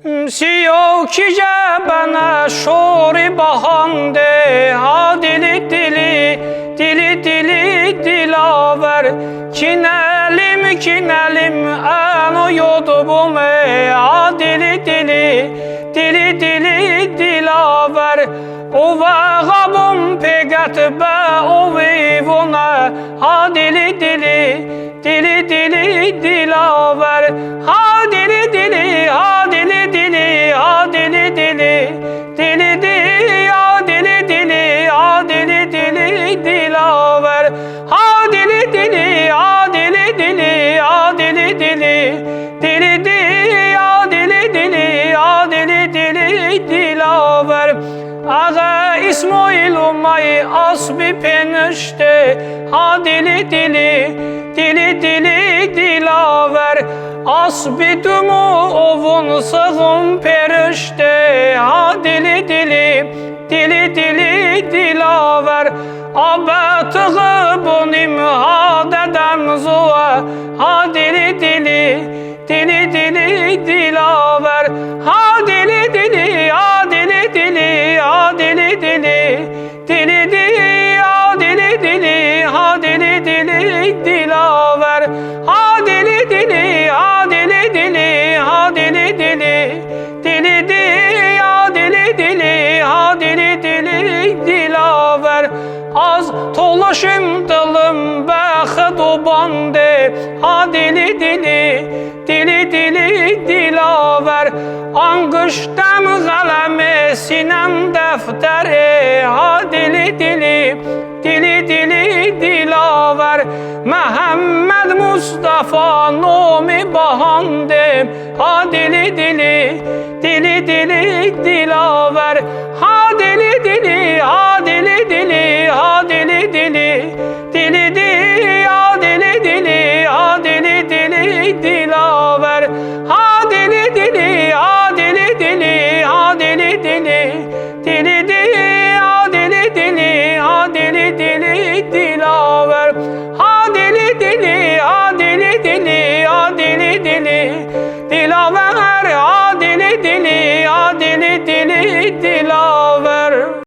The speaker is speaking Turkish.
Siyo ki bana şori bahande, ha dili dili, dili dili dilaver. Kinelim eno yodubume, ha dili dili, dili dili dilaver. Ova gabum pegat be ovivona, ha dili dili, dili dili dilaver. Ha dili dili, ha dili dili, ha dili dili, dili dili, ha dili dili, ha dili dili dilaver. Ha dili dili, ha dili dili, ha dili dili, dili dili, ha dili dili, ha dili dili dilaver. Ağa İsmail umay asbi penişte, ha dili dili, dili dili dilaver. Asbi dumu ovun sığım perişte, ha dili dili, dili dili dilaver. Abatığı bunim ha dedem zuva, ha dili dili, dili dili dilaver. Ha dili dili, ha dili dili, ha dili dili, dili dili, ha dili dili, ha dili dili dilaver. Ha dili dili, ha dili dili, ha dili dili, dili dili, ha dili dili, ha dili dili dilaver. Az tolaşım dılım bəxd bande, ha dili dili, dili dili dilaver. Angıştem qalemi sinem defteri, ha dili dili, dili dili dilaver. Məhəmməd Mustafa nomi bahandim, ha dili dili, dili dili dilaver. Ha dili dili, ha dili dili, ha dili dili, dili dili, ha dili dili, ha dili dili dilaver. Ha dili dili, ha dili dili, ha dili dili, dili dili, ha dili dili, ha dili dili dilaver. Ha dili dili, ha dili dili, ha dili dili dilaver. Ha dili dili, ha dili dili dilaver.